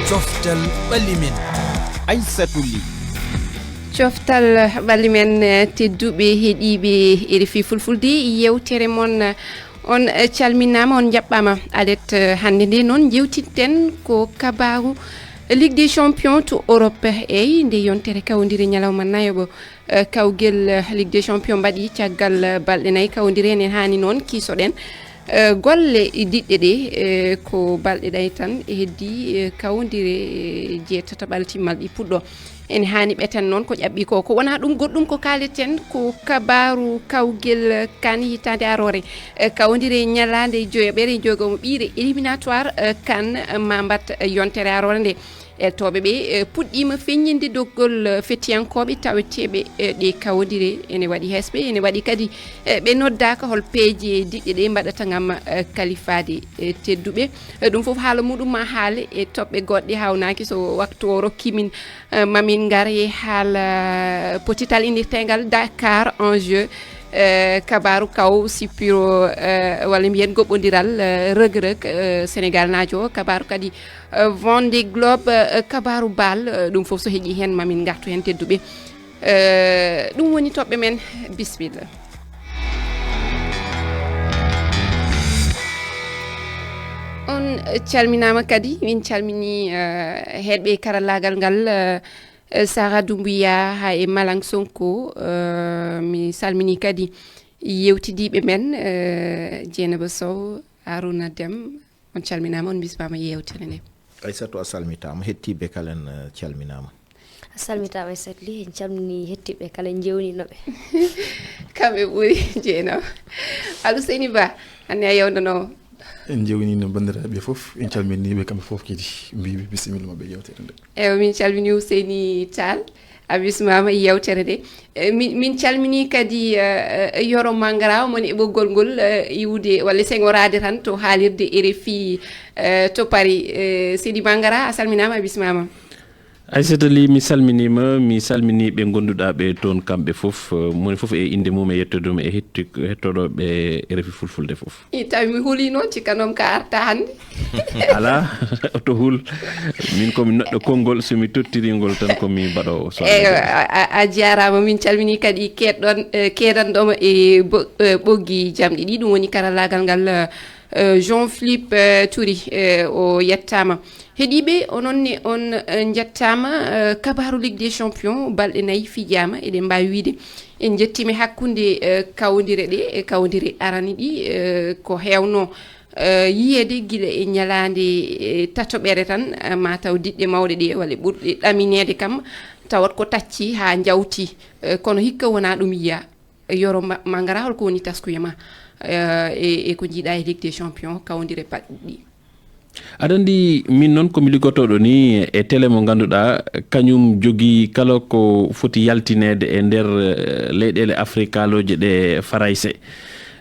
Coftal-ɓalli men Aysatu LI. Coftal-ɓalli men tedduɓe heeɗiɓe RFI Fulfulde yewtere mon on calminama on jaɓɓama Alat hande nde noon jewtitten ko kabaru Ligue des Champions to Europe eyi nde yontere kawdiri ñalawma nayoɓo kawgel Ligue des Champions mbaɗi caggal balɗe nayyi kawdiri enen hani noon kisoɗen golle diɗɗe ɗe ko balɗe ɗay tan heddi kawdiri jeetataɓal timmal ɗi puɗɗo en hani ɓeten noon ko ƴaɓɓi ko wona ɗum goɗɗum ko kaleten ko kabaru kawgel kan hitande arore kawdiri ñalande joyoɓere jogomo ɓiire éliminatoire kan ma mbat yontere arore nde toɓe ɓe puɗɗima feññinde doggol fettiyankoɓe taweteɓe ɗe kawdire ene waɗi hesɓe ene waɗi kadi ɓe noddaka hol peeje diɗɗe ɗe mbaɗata gam kalifade tedduɓe ɗum foof haala muɗum ma haale e toɓɓe goɗɗe hawnaki so waktu o rokkimin mamin gar e haala potital inirtegal Dakar en jeu kabaru kaw sippiro walla mbiyen goɓɓodiral reug Senegaal najo kabaru kadi Vendée Globe kabaru bal ɗum foof so heeƴi hen mamin gartu hen tedduɓe ɗum woni toɓɓe men bisimilla. On calminama kadi min calmini heeɗɓe karallagal ngal Sara Doumbouya ha e Malang Sonko mi salmini kadi yewtidiɓe men Jeynaba SOW Aruuna DEEM on calminama on bismama yewtere nde. Aysatu a salmitama hettiɓe kala en calminama. A salmitama Aysatu LI en calmini hettiɓe kala en jewninoɓe. Kamɓe ɓuuri Jeynaba. Alhuseynu BA hande a yewdanowo. En jewnino bandiraɓe foof en calminiɓe kamɓe foof kadi mbiɓe bisimilla mabɓe yewtere nde. Ewa min calmini Huseyni Tall a bismama yewtere nde min calmini kadi Yero Mangara omoni e ɓoggol ngol iwde walla sengorade tan to haalirde RFI to Paris Seydi Mangara a salminama a bismama. Aysatu LI mi salminima mi salmini ɓe gonduɗa ɓe toon kamɓe foof moni foof e inde mum e yettode mum e hettoɗoɓe RFI Fulfulde foof. Tawi mi huuli noon cikkanom ka arta hande. Ala to huul min komi neɗɗo konngol somi tottiringol tan komi mbaɗowo so a jarama min calmini kadi keɗanɗoma e ɓoggi jamɗe ɗi ɗum woni karallagal ngal Jean-Philippe Touri o yettama heeɗiɓe ononne on jettama kabaru Ligue des Champions balɗe nayyi fijama eɗen mbawi wiide en jettimi hakkude kawdire ɗe e kawdire arani ɗi ko hewno yiyede guila e ñalande tatoɓere tan mataw diɗɗe mawɗe ɗe walla ɓurɗe ɗaminede kam tawat ko tacci ha jawti kono hikka wona ɗum yiya Yero Mangara holko woni taskuyema e ko jiiɗa e Ligue des Champions kawdire balɗe ɗi. aɗa andi min noon komi liggotoɗo ni e télé mo ganduɗa kañum jogui kala ko foti yaltinede e nder leyɗele afrikaloje ɗe farayse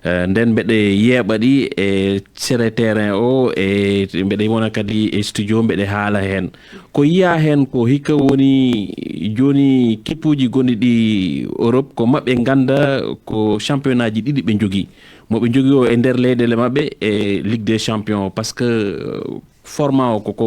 nden mbeɗe yeeɓaɗi e sere terrain o e mbeɗe wona kadi e studio mbeɗe haala hen ko yiya hen ko hikka woni joni kippuji gonɗi ɗi Europe ko mabɓe ganda ko championnat ji ɗiɗi ɓe jogui moɓe jogui o e nder leyɗele mabɓe e Ligue des Champions par ce que format o koko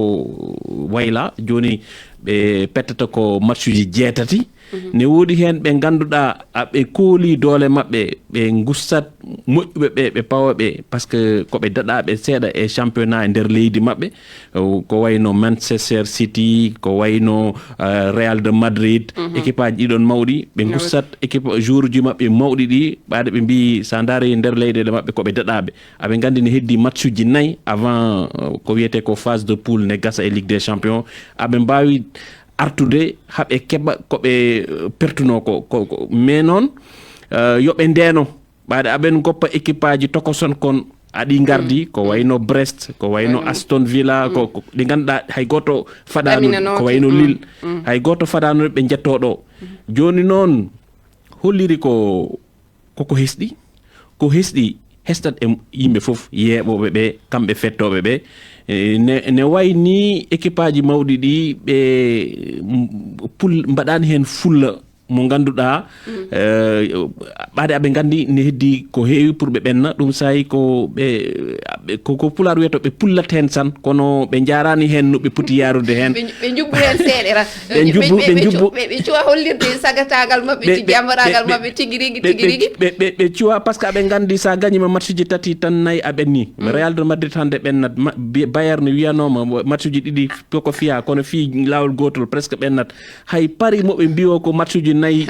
wayla joni ɓe pettata ko match uji jeetati ne woodi hen ɓe ganduɗa aɓe kooli doole mabɓe ɓe gustat moƴƴuɓe ɓe pawaɓe par ce que koɓe daɗaɓe seeɗa e championnat e nder leydi mabɓe ko wayno Manchester City ko wayno Real de Madrid équipe aji ɗiɗon mawɗi ɓe gustat équipe jour ji mabɓe mawɗi ɗi ɓaade ɓe mbi sa daari nder leyɗele mabɓe koɓe daɗaɓe aɓe gandi ne heddi match uji nayyi avant ko wiyete ko phase de poule ne gasa e Ligue des Champions aɓe mbawi artude haɓe keɓa koɓe pertuno ko mais noon yoɓe ndeno ɓaade aɓen goppa équipe aji tokoson kon aɗi gardi ko wayno Brest ko wayno Aston Villa ko ɗi ganduɗa hay goto faɗanude ko wayno Lille hay goto faɗanude ɓe jettoɗo joni noon holliri koko hesɗi ko hesɗi hestat e yimɓe foof yeeɓoɓe ɓe kamɓe fettoɓe ɓe ne wayni équipe aji mawɗi ɗi ɓe mbaɗani hen fulla mo ganduɗa ɓaade aɓe gandi ne heddi ko heewi pour ɓe ɓenna ɗum sayi ko ko pular wiyata ɓe pullat hen tan kono ɓe jarani hen no ɓe poti yarude hen ɓe jubbu hen seeɗe ran ɓe cuwa hollirde sagatagal mabɓe tigi amaragal mabɓe tigi rigui ɓe cuwa par ce que aɓe gandi sa gagnima match uji tati tan nayyi a ɓenni Real de Madrid hande ɓennat Bayern wiyanoma match uji ɗiɗi koko fiya kono fi lawol gotol presque ɓennat hay pari moɓe mbiwo ko match uji nayyi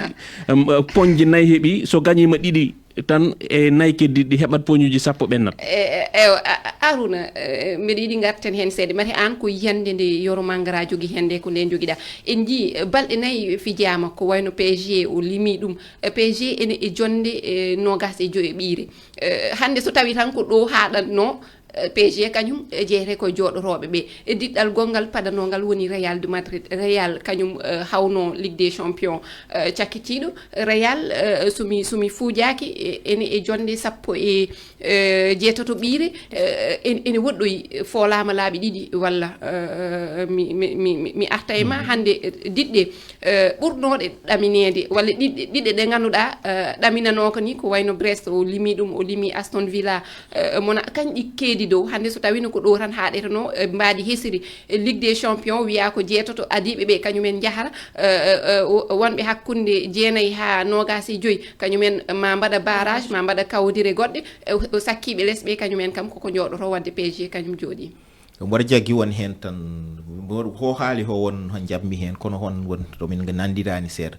poñji nayyi heeɓi so gagnima ɗiɗi tan e nayyi keddiɗi heɓat poñuji 10 ɓennat Arouna mbiɗa yiɗi garten hen seeɗa mati an ko yiyande nde Yero Mangara jogui hende ko nden joguiɗa en jii balɗe nayyi fijama ko wayno PSG o limi ɗum PSG ene e jonde 25 ɓiire hande so tawi tan ko ɗo haɗatno PSG kañum jeeyete koye jooɗotooɓe ɓe e diɗɗal gongal padanongal woni Real de Madrid Real kañum hawno Ligue des Champions cakkitiiɗo Real sumi fuujaaki ene e jonde 17 ɓiire ene woɗɗoyi foolaama laaɓi ɗiɗi walla mi arta e ma hannde diɗɗe ɓurnoɗe ɗamineede walla ɗiɗɗe ɗe ngannduɗaa ɗaminanooka ni ko wayno Brest o limi ɗum o limi Aston Villa mona kañƴi keedi dow hande so tawino ko ɗo tan haɗetano mbaadi hesiri Ligue des Champions wiya ko jeetoto adiɓe ɓe kañumen jahara wonɓe hakkunde 9 ha 25 kañumen ma mbaɗa barrage ma mbaɗa kawdire goɗɗe sakkiɓe lesɓe kañumen kam koko jooɗoto wadde PSG kañum jooɗi mboɗo jaggi won hen tan ho haali ho won ho jabmi hen kono hon won to min nandirani seeɗa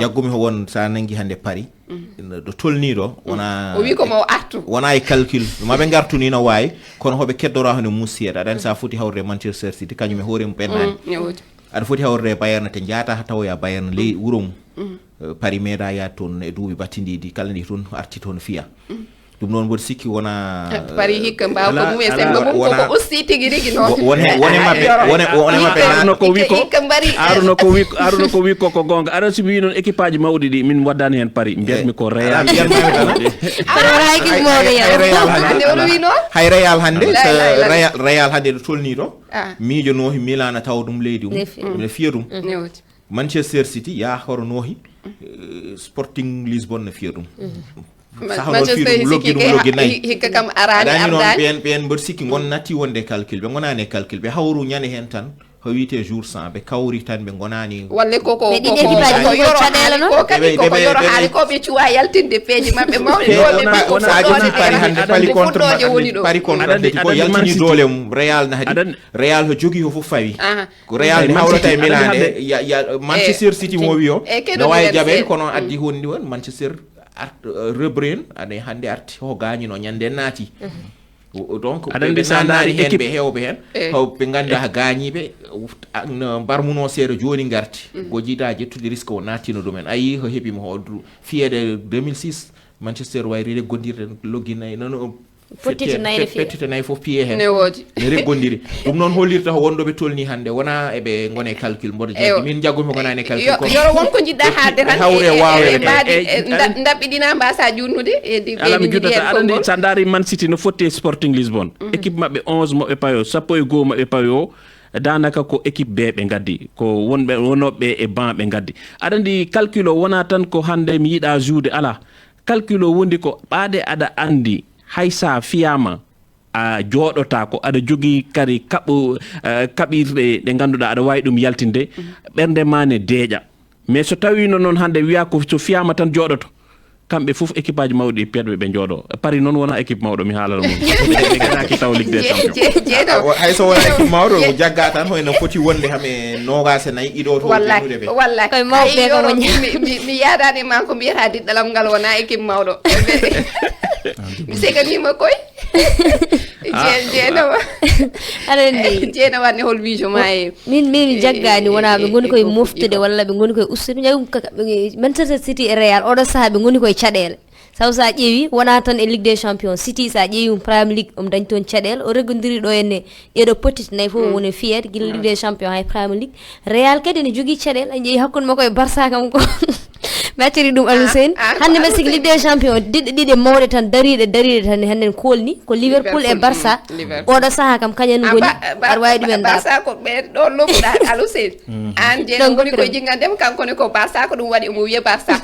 jaggumi ho won sa nangi hande Paris ɗo tolniɗo wona o wi ko mo artu wona e calcul maɓe gartuni no wawi kono hoɓe keddora hone musiyeɗa aɗa andi sa foti hawrde Manchester City kañum e hoore mum ɓennani aɗa foti hawrde Bayern te jaata ha tawoya Bayern ley wuuro mum Paris meeɗa yaade toon e duuɓi battidiɗi kala ndi toon arti toon fiya ɗum noon mboɗo sikki wona Paris hikka mbaw ko mum e sembe mum koko usti tigi rigui noon wone mabɓe Aruuna ko wi ko Aruuna ko wi ko gonga aɗa somi wi noon équipe aji mawɗi ɗi min waddani hen Paris mbiyatmi ko Real hay Real hande Real hande ɗo tolni ɗo miijo noohi Milan tawa ɗum leydi mum ne fiya ɗum Manchester City ya horo noohi Sporting Lisbonne ne fiya ɗum hikka kam arani ɓen mboɗo sikki gon natti wonde calcul ɓe gonani e calcul ɓe hawru ñande hen tan ko wiyete jour 100 ɓe kawri tan ɓe gonani walle koko yoro haali ko ɓe cuwa yaltinde peeji mabɓe mawɗe sa joni Paris hande Paris contre Atletico ko yaltini doole mum Real na hadi Real ho jogui ho fof fawi ko Real ne hawrata e Milan de Manchester City mo wi o no wawi jaɓede kono addi hondi won Manchester rebrain aɗa hande arti ho gañino ñande naati donc ɓe sanari hen ɓe hewɓe hen ɓe ganda ha gañiɓe mbarmuno seeɗa joni garti ko jiida jettude risque o nattino ɗumen ayi ho heeɓima ho fiyede 2006 Manchester wayri reggodirde logginayi nono fettite nayyi fof piye hen ne reggondiri ɗum noon hollirta ho wonɗoɓe tolni hande wona eɓe gone calcul mboɗo jaggi min jaggumi gonani e calcul yoro wonko jiɗɗa haalde tan hawre wawede dabɓiɗina mbasa junnude alami juddata aɗa andi sa daari Man City no fotti Sporting Lisbonne équipe mabɓe 11 moɓe payo 11 maɓɓe payo danaka ko équipe B ɓe gaddi ko wonoɓe e ban ɓe gaddi aɗa andi calcul o wona tan ko hande mi yiiɗa joude ala calcul o wondi ko ɓaade aɗa andi hay sa fiyama a jooɗota ko aɗa jogii kadi kaɓirɗe ɗe ngannduɗaa aɗa wawi ɗum yaltinde ɓernde ma ne deeƴa mais so tawino noon hannde wiya ko so fiyama tan jooɗoto kamɓe fof équipe aji mawɗi peɗɓe ɓe jooɗo Paris noon wona équipe mawɗo mi haalana mum ɓe ganaki taw Ligue des Champions hay so wona équipe mawɗo ko jagga tan hoyno foti wonde hame 24 iɗo to dennude ɓe wallahi koye mawɓe ko mi yaadani ma ko mbiyata diɗɗalam ngal wona équipe mawɗo mi seganima koye Jeynaba Jeynaba ne hol miijo ma e min jaggani wona ɓe goni koye moftude walla ɓe goni koye ustude Manchester City e Real oɗo saaha ɓe goni koye caɗele saw sa ƴeewi wona tan e Ligue des Champions City sa ƴeewi Premier League omo dañi toon caɗele o reggodiri ɗo henne ɗeɗo potiti nayyi fof woni fiyede guila Ligue des Champions hay Premier League Real kadi ne jogui caɗele a ƴeewi hakkude makko e Barça kam ko Matiri ɗum Alhuseynu hande men sigi Ligue des Champions ɗiɗi mawɗe tan dariɗe tan hande kolni ko Liverpool e Barça oɗo saaha kam kañen goni aɗa wawi ɗumen Barça ko ɓe ɗo lommuɗa Alhuseynu an je goni koye jingandema kankone ko Barça ko ɗum waɗi omo wiya Barça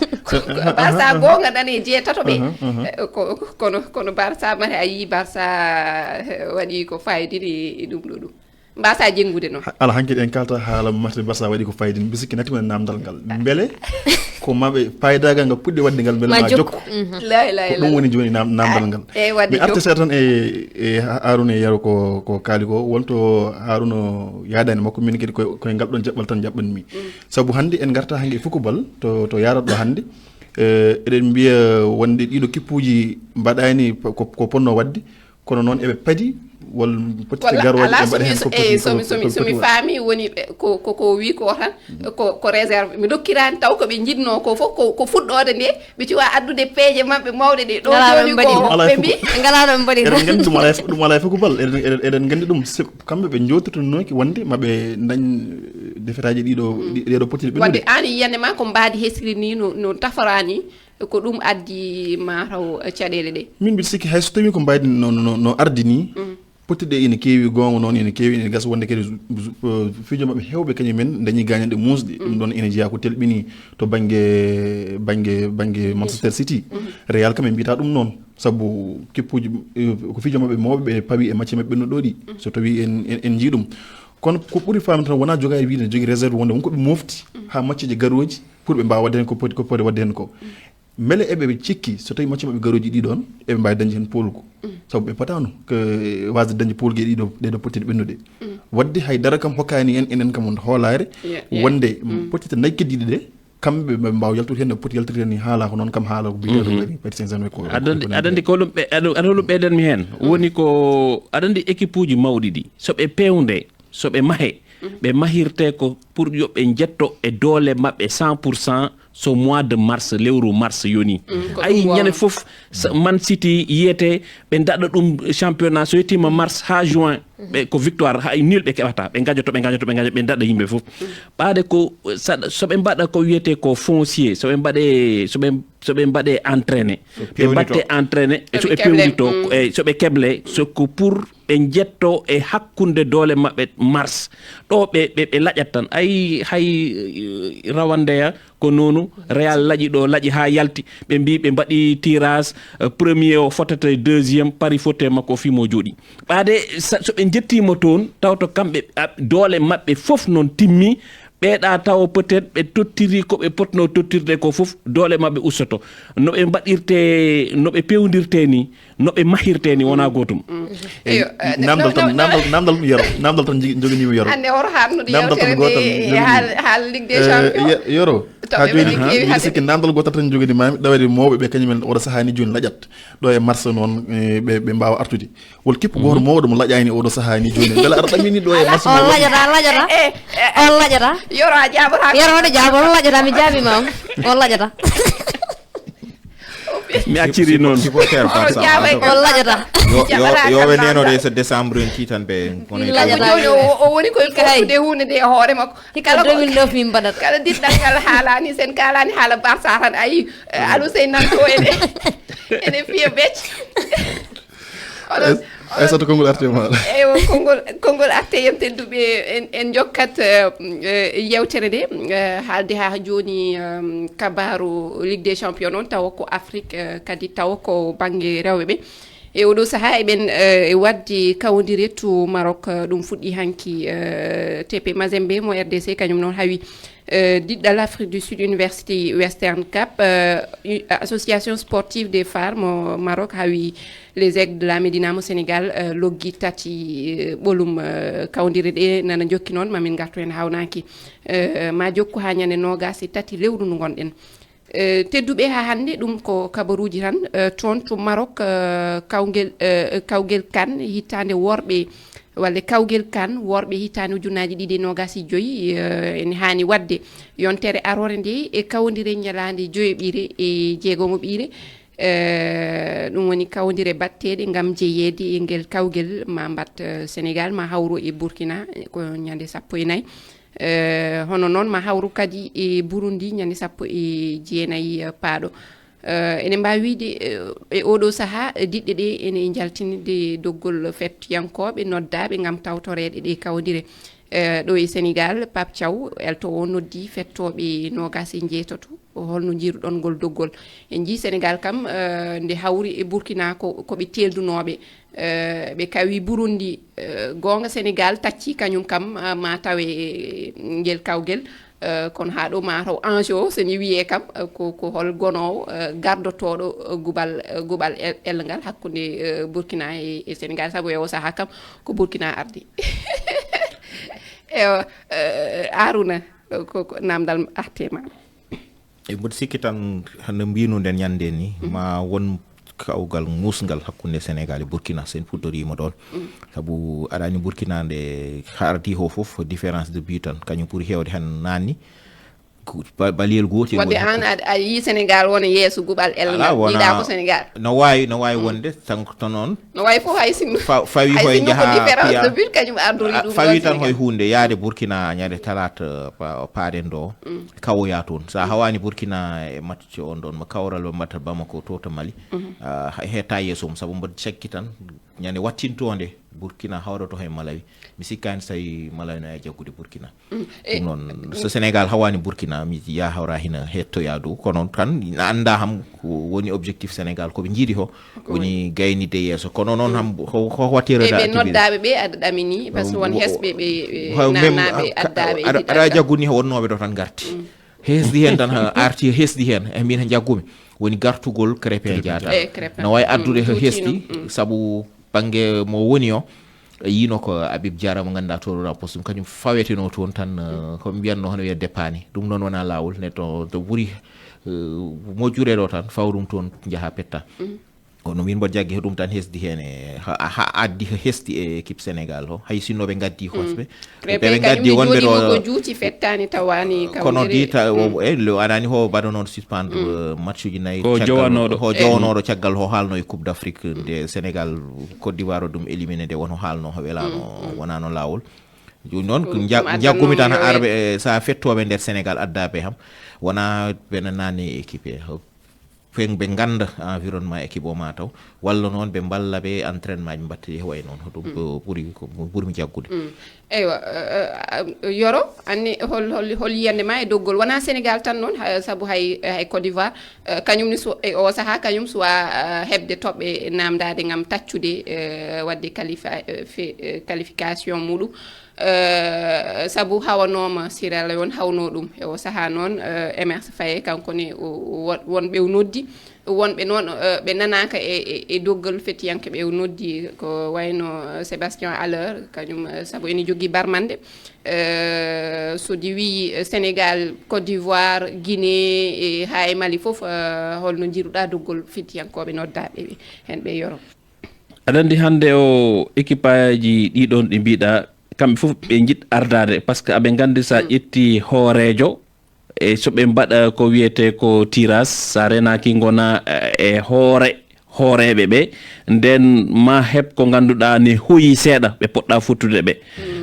Barça gonga dane jeetato ɓe kono Barça mate a yii Barça waɗi ko fayidini ɗum ɗo ɗum mbasa jengude noon ala hankkadi en kalta haala mate Barça waɗi ko fayidini bisikki natimen namdal ngal beele ko maɓe paydagal ngal puɗɗi wadde ngal beele ma jokko ko ɗum woni joni namdal ngal mi arta seeɗa tan e Aruuna e Yero ko kaali ko wonto Aruuna yaadani makko min kadi koye ngal ɗon jaɓɓal tan jaɓɓanmi saabu hannde en garta hanke e fukobal to yarat ɗo hannde eɗen mbiya wonde ɗiɗo kippuji mbaɗani ko ponno wadde kono noon eɓe paadi wol peut-être garoje e mbaɗa hen somi faami woni ko wi ko tan ko réserve mi dokkirani taw ko ɓe jinno ko fof ko fuɗɗode nde ɓe cuwa addude peeje mabɓe mawɗe ɗe ɗo joni ko ɓe mbi ngalaɗo ɓe mbaɗi eɗen gandi ɗum ala e fokobal eɗen gandi ɗum kamɓe ɓe jotirtonoki wonde maɓe dañ defetaji ɗiɗo potiɗe ɓe wonde an yiyande ma ko mbaadi hesiri ni no taforani ko ɗum addi mataw caɗele ɗe min mbiɗa sikki hay so tawi ko mbaydi no ardi ni pottiɗe ine keewi gonga noon ine keewi ine gasa wonde kadi fijo mabɓe hewɓe kañumen dañi gañanɗe musɗe ɗum ɗon ine jeeya ko telɓini to banggue Manchester City Real kam ɓe mbiyata ɗum noon saabu keppuji ko fijo mabɓe mawɓe ɓe pawi e macce mabɓe ɓenno ɗoɗi so tawi en jii ɗum kono ko ɓuuri famde tan wona jogade wiide ne jogui réserve wonde wonko ɓe mofti ha macceje garoji pour ɓe mbawa wadde hen ko poti wadde hen ko mele eɓe cikki so tawi macce mabɓe garoji ɗi ɗon eɓe mbawi dañde hen polko saabu ɓe patano ko wasde dañde polgue ɗeɗo pottiɗe ɓennuɗe wadde haydara kam hokkani en enen kam hoolare wonde pottiɗe nayyi keddiɗe ɗe kamɓe ɓe mbawa yaltude hen no poti yaltude hen ni haala ko noon kam haala ko biyeɗo Paris Saint-Germain ko aɗa ko ɗum aɗa ɓeydanmi hen woni ko aɗa andi équipe uji mawɗi ɗi soɓe pewde soɓe maahe ɓe mahirte ko pour yoɓe jetto e doole mabɓe 100% so mois de mars lewru mars yoni ayi ñande fof Man City yiyete ɓe daɗa ɗum championnat so yettima mars ha juin ɓe ko victoire ha nul ɓe keɓata ɓe gajoto ɓe daɗa yimɓe fof ɓaade ko soɓe mbaɗa ko wiyete ko foncier soɓe mbaɗe entraîné ɓe mbatte entraîné soɓe pewdito soɓe keble soko pour ɓe jetto e hakkunde doole maɓɓe mars ɗo ɓe laƴat tan ayi hay rawandeya ko nonu Real laƴi ɗo laƴi ha yalti ɓe mbi ɓe mbaɗi tirage premier o fotata deuxiéme pari fotte makko fimo jooɗi ɓaade soɓe jettima toon tawto kamɓe doole maɓɓe fof noon timmi ɓeeɗa taw peut être ɓe tottiri ko ɓe potno tottirde ko fof doole mabɓe ustoto no ɓe mbaɗirte no ɓe pewdirte ni no ɓe mahirte ni wona gotum namdal ɗum Yero namdal tan joguinimi Yero ande hoto harnude yewtere nde haal Ligue des Champions Yero ha joni mbiɗa sikki namdal gotal tan joguinimami ɗawede mawɓe ɓe kañumen oɗo sahani joni laƴat ɗo e mars noon ɓe mbawa artude wol kippo goto mawɗo mo laƴani oɗo sahani joni beele aɗa ɗamini ɗo e mars on laƴata Yero a jaabata Yero hoɗo jaabo on laƴata mi jaabima on laƴata mi acciri noon supporter Barça on laƴata yoɓe nenode so décembre en titan ɓe joni o woni koye fottude hunde nde e hoore makko kala 2009 min mbaɗat kala diɗɗal ngal haalani sen kalani haala Barça tan ayi Alhuseynu nan to ene fiya becce Aysatu konngol arte ma eyi konngol arte yam tedduɓe en jokkat yewtere nde haalde ha joni kabaru Ligue des Champions noon tawa ko Afrique kadi tawa ko banggue rewɓe ɓe e oɗo saaha eɓen waddi kawodiri to Maroc ɗum fuɗɗi hanki TP Mazembe mo RDC kañum noon hawi Diɗɗe Afrique du Sud University Western Cap association sportive des phares mo Maroc hawi les aigles de la Médina mo Sénégal loggi tati ɓolum kawdiri ɗe nana jokki noon mamin gartu hen hawnaki ma jokku ha ñande nogas e tati lewru ndu gonɗen tedduɓe ha hande ɗum ko kabaruji tan toon to Maroc kawguel kan hittande worɓe walla kawguel kan worɓe hittande ujunnaji ɗiɗi e nogas e joyyi ene hani wadde yontere arore nde e kawdire ñalande joyoɓire e jeegomo ɓiire ɗum woni kawdire batteɗe gam jeeyede e guel kawguel ma mbat Sénégal ma hawro e Burkina ko ñande 14 hono noon ma hawru kadi e Burundi ñande 19 paaɗo ene mbawi wiide e oɗo saaha diɗɗe ɗe ene jaltinide doggol fettiyankoɓe noddaɓe gam tawtorede ɗe kawdire ɗo e Senegal. Pape Thiaw elto o noddi fettoɓe 27 holno jiruɗon ngol doggol en ji Senegal kam nde hawri e Burkina koɓe teldunoɓe ɓe kawi Burundi gonga Senegal tacci kañum kam ma tawe ngel kawgel kono ha ɗo mataw enjeu seni wiye kam ko hol gonowo gardotoɗo gubal elngal hakkude Burkina e Senegal saabu e o saaha kam ko Burkina ardi Aruuna ko namdal artema e mboɗo sikki tan no mbinoɗen ñande ni ma won kawgal musgal hakkunde Sénégal e Burkina sen puɗɗorima ɗon saabu aɗani Burkina nde ardi ho foof différence de but tan kañum ɓuuri hewde hen nanni baliyel gotel wadde an a yi Sénégal wona yeeso gubal elngal yiɗa ko Sénégal no wawi wonde tan noon no wawi fof hay sinno fawi hoye jaaha différence de but kañum ardori ɗum fawi tan hoye hunde yaade Burkina ñande talata paaden ɗo kawoya toon sa hawani Burkina e match on ɗon mo kawral mbatta Bamako to Mali heta yeeso mum saabu mboɗo cekki tan ñande wattintode Burkina hawrato hay Malawi mi sikkani tawi Malawi no e jaggude Burkina ɗum noon so Sénégal hawani Burkina mi ya hawra hina hettoya dow kono tan anda ham woni objectif Sénégal koɓe jiiɗi ho woni gaynide yeeso kono noon ham ho wattirede ɓe noddaɓe ɓe aɗa ɗamini par ce que won hesɓe ɓe nanaɓe addaɓe aɗa jagguni ho wonnoɓe ɗo tan garti hesdi hen tan arti hesdi hen e min jaggumi woni gartugol crépin diata no wawi addude hesdi saabu banggue mo woni o yino ko Habib Diarra mo ganduɗa to ɗo poste kañum faweteno toon tan ko mbiyatno hono wiya dépani ɗum noon wona lawol neɗɗo to ɓuuri moƴƴure ɗo tan fawɗum toon jaaha petta kono min mboɗo jaggi ɗum tan hesdi hen ha addi hesdi e équipe Sénégal o hay sinno ɓe gaddi hosɓe ɓe gaddi wonɓe ɗo ko juuti fettani tawani kono dita aɗani ho mbaɗa noon suspendre match uji nayyi ho jowanoɗo caggal ho haalno e coupe d'Afrique nde Sénégal Côte d'Ivoire o ɗum éliminé nde won ho haalno ho welano wonano lawol joni noon jaggumi tan arɓe sa fettoɓe nder Sénégal addaɓe ham wona ɓena nanni équipe ɓe ganda environnement équipe o ma taw walla noon ɓe balla ɓe entraînement ji mbattedi way noon ɗum ɓuurimi jaggude eywa Yoro anni hol yiyande ma e doggol wona Sénégal tan noon saabu hay Côte d'Ivoire kañum ni o saaha kañum suwa hebde toɓɓe namdade gam taccude wadde qualification muɗum sabu hawanoma Sierra Leone hawno ɗum e o saaha noon Emerse Faye kankone wonɓe noddi wonɓe noon ɓe nanaka e doggal fettiyanke ɓe noddi ko wayno Sébastien Haller kañum sabu ene jogui barmande so di wi Sénégal Côte d'Ivoire Guinée ha e Mali foof holno jiruɗa doggol fettiyankoɓe noddaɓe ɓe hen ɓe Yoro aɗa andi hande o équipe aji ɗiɗon ɗi mbiɗa kamɓe fof ɓe jiɗ ardade par ce que aɓe gandi sa ƴetti hooreejo e so ɓe mbaɗa ko wiyete ko tirage sa renaki gona e hooreɓe ɓe nden ma heɓ ko ganduɗa ne hoyi seeɗa ɓe poɗɗa futtude ɓe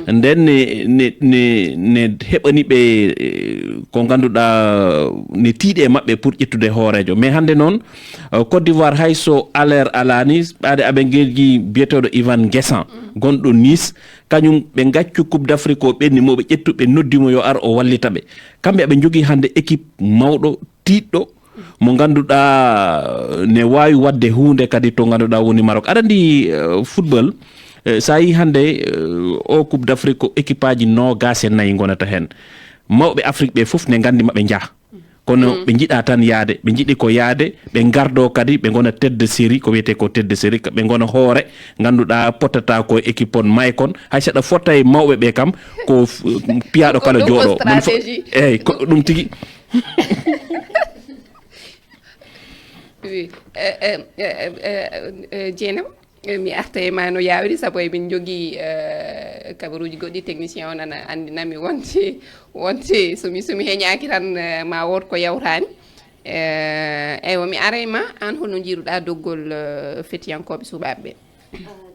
nden ne heɓani ɓe ko ganduɗa ne tiiɗe maɓɓe pour ƴettude hoorejo mais hande noon Côte d'Ivoire hayso Haller alani ɓaade aɓe geji biyeteɗo Ivan Guessan gonɗo Nice kañum ɓe gaccu coupe d'Afrique o ɓenni moɓe ƴettu ɓe noddimo yo ar o wallita ɓe kamɓe aɓe jogui hande équipe mawɗo tiɗɗo mo ganduɗa ne wawi wadde hunde kadi to ganduɗa woni Maroc aɗa andi football sa yi hande o coupe d'Afrique ko équipe aji 24 gonata hen mawɓe Afrique ɓe foof ne gandi maɓe jaaha kono ɓe jiiɗa tan yaade ɓe jiiɗi ko yaade ɓe gardo kadi ɓe gona tête de série ko wiyete ko tête de série ɓe gona hoore ganduɗa potata ko équipe on maykon hay saɗa fotta e mawɓe ɓe kam ko piyaɗo kala jooɗo eyyi ko ɗum tigui Jeynaba mi arta e ma no yawiri sabu emin jogui kabaruji goɗɗi technicien o nana andinami wonte somi heñaki tan ma wot ko yawtani eywa mi ara e ma an holno jiruɗa doggol fetiyankoɓe suɓaɓe ɓe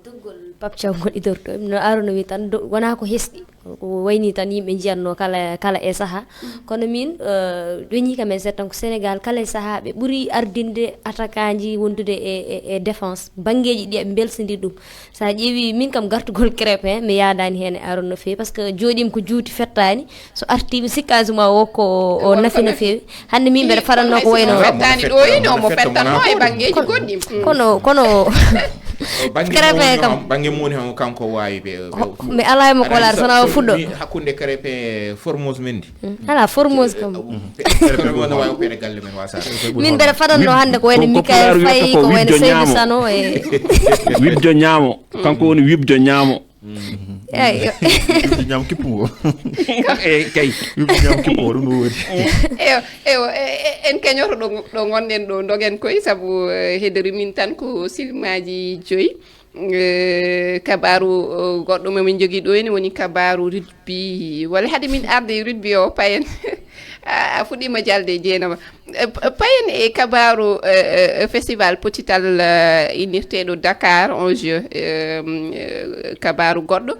doggol Pape Thiaw goɗɗidorto no Arouna wi tan wona ko hesɗi ko wayni tan yimɓe jiyatno kala e saaha kono min ɗoñi kam e tan ko Sénégal kala e saaha ɓe ɓuuri ardinde attaquant ji wondude e défense banggueji ɗi ɓe belsodir ɗum sa ƴeewi min kam gartugol crépin mi yadani hen e Arouna no fewi par ce que joɗima ko juuti fettani so arti mi sikkasuma o ko o nafi no fewi hande min mbeɗa faranno ko wayno fettani ɗo ino mo fettanno e banggueji goɗɗi kono crépin kam banggue moni han kanko wawi ɓe mi ala e makko walaade sona o fuɗɗo hakkunde crépin formose men di ala formose kam no wawi opere galle men wasa min mbeɗa fadanno hande ko wayno Mikael Faye ko wayno Seydou Sano e wibjo ñaamo kanko woni wibjo ñaamo eyi ñam kippugo kay ñam kippugo ɗum no wodi eyo en keñoto ɗo gonɗen ɗo dogen koye saabu hedori min tan ko silmaji joyyi kabaru goɗɗo momin jogui ɗo ene woni kabaru rugby walla haade min arde rugby o payen a fuɗɗima jalde Jeynaba payen e kabaru festival potital innirteɗo Dakar en jeu kabaru goɗɗo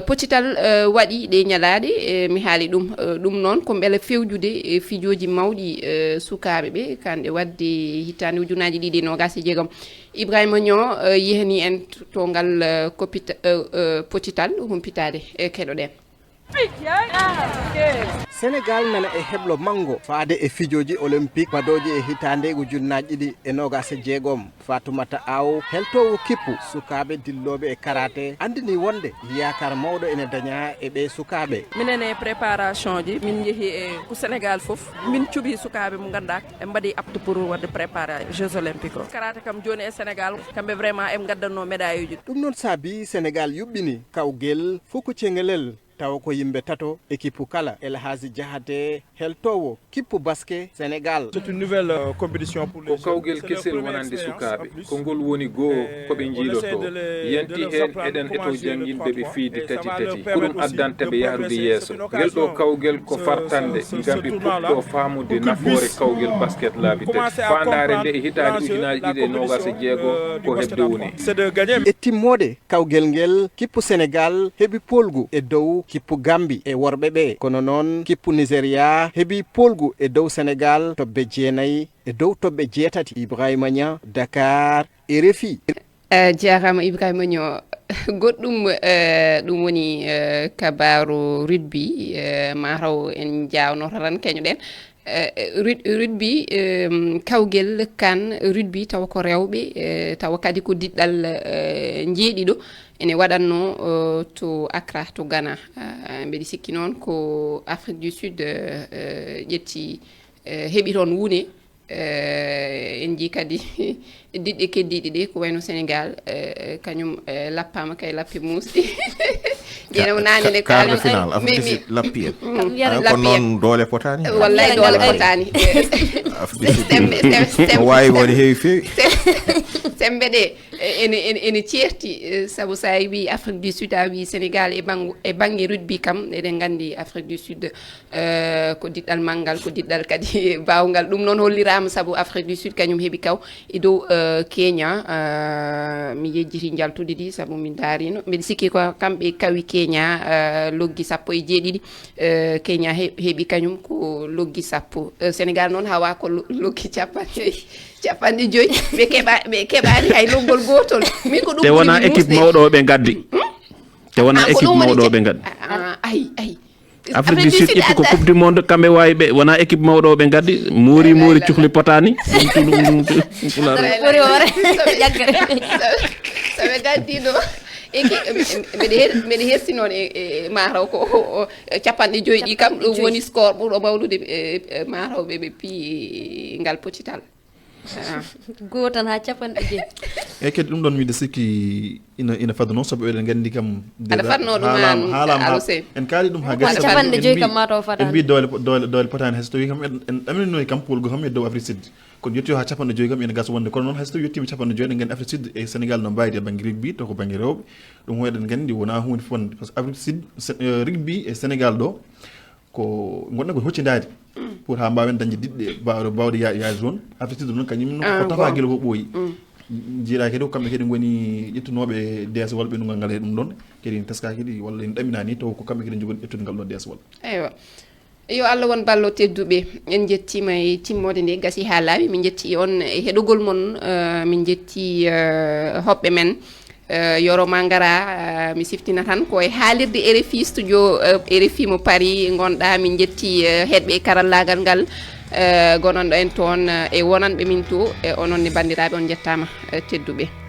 potital waɗi ɗe ñalaɗe mi haali ɗum noon ko beele fewjude fijooji mawɗi sukaɓe ɓe kanɗe wadde hitande ujunaji ɗiɗi nogas e jeegom Ibrahima Niang yehani en to ngal potital humpitade keɗoɗen Senegaal nana e heblo mango faade e fijooji olympique badoji e hitande ujunnaji ɗiɗi e nogas e jeegom Fatoumata Aw heltowo kippu sukaɓe dilloɓe e karaté andini wonde yakar mawɗo ene daña e ɓe sukaɓe minen e préparation ji min jeehi e ko Sénégal foof min cuuɓi sukaɓe mo ganduɗa e mbaɗi apte pour wadde préparé jeux olympiques o karaté kam joni e Sénégal kamɓe vraiment e gaddanno médaille uji ɗum noon saabi Sénégal yuɓɓini kawguel foko cengelel taw ko yimɓe tato équipe kala Elhaji Diahaté heltowo kippu basket Sénégal. C'est une nouvelle compétition pour les ko kawgel kesel wonande sukaɓe ko ngol woni goo koɓe jiiloto yanti hen eɗen eto jangguinde ɓe fiide tati ko ɗum addantaɓe yahrude yeeso ngel ɗo kawgel ko fartande ngam ɓe puɗɗo famude nafoore kawgel basket laabi tati fandare nde e hitande ujunaji ɗiɗi e nogas e jeegom ko hebde woni e timmode kawgel ngel kippu Sénégal heeɓi polgu e dow kippu Gambi e worɓe ɓe kono noon kippu Nigéria heeɓi polgu e dow Sénégal tobbe 9 e dow tobbe 7 Ibrahima Niang Dakar RFI jarama Ibrahima Niang goɗɗum ɗum woni kabaru rugby mataw en jawnoto tan keñoɗen rugby kawgel kan rugby tawa ko rewɓe tawa kadi ko diɗɗal jeeɗiɗo ene waɗanno to Accra to Ghana mbeɗi sikki noon ko Afrique du Sud ƴetti heeɓi toon wuune en jii kadi diɗɗe keddiɗe ɗe ko wayno Sénégal kañum lappama kay lappi musɗi jeeno nane ne quart final Afrique lappi ko noon doole potani wallahi doole potani wawi woni heewi fewi sembe ɗe ene ceerti sabu sa wi Afrique du Sud a wi Sénégal e banggue rugby kam eɗen gandi Afrique du Sud ko diɗɗal manggal ko diɗɗal kadi bawgal ɗum noon hollirama sabu Afrique du Sud kañum heeɓi kaw e dow Kenya mi yejjiti jaltude ɗi sabu min darino mbeɗa sikki ko kamɓe kawi Kenya loggi 17 Kenya heeɓi kañum ko loggi 10 Sénégal noon hawa ko loggi capanɗe joyyi ɓe keɓani hay loggol gotol min ko ɗum te wona équipe mawɗo ɓe gaddi te wona équipe mawɗo ɓe gaddi ayi Afrique du Sud ƴetti ko coupe du monde kamɓe wawi ɓe wona équipe mawɗo ɓe gaddi muuri cuhli potani soɓe gaddino mbeɗe hersi noon e mataw ko capanɗe joyyi ɗi kam ɗum woni score ɓuurɗo mawlude matawɓe ɓe pi ngal potital goo tan ha capanɗe joyyi e kadi ɗum ɗon miɗe sikki ina fadda noon saabu eɗen gandi kam aɗa fatno ɗum haalama en kaali ɗum ha gasi capanɗe joyyi kam mataw fatani en mbi dole potani hayso tawi kam en ɗaminino kam polgo kam e dow Afrique Sud kono yetti ha capanɗe joyyi kam ene gasa wonde kono noon hayso tawi yettima capanɗe joyyi ɗen gandi Afrique Sud e Sénégal no mbayde banggue rugby to ko banggue rewɓe ɗum ho eɗen gandi wona hunde fonde par ce que Afrique Sud rugby e Sénégal ɗo ko gonɗen ko hoccidade pour ha mbawen dañde diɗɗe bawde yaade zone Afrique Sud noon kañum ko tafagel ko ɓooyi jiiɗa kadi ko kamɓe kadi goni ƴettunoɓe deswal ɓe ngal e ɗum ɗon kadi teska kadi walla en ɗaminani taw ko kamɓe kadi jogoni ƴettude ngal ɗo deswal. Eywa yo Allah won ballo tedduɓe en jettima e timmode nde gasi ha laaɓi min jetti on e heɗugol mon min jetti hoɓɓe men Yero Mangara mi siftina tan ko e haalirde RFI studio RFI mo Paris gonɗa min jetti heɗɓe karallagal ngal gonanɗo en toon e wonanɓe min to e ononne bandiraɓe on jettama tedduɓe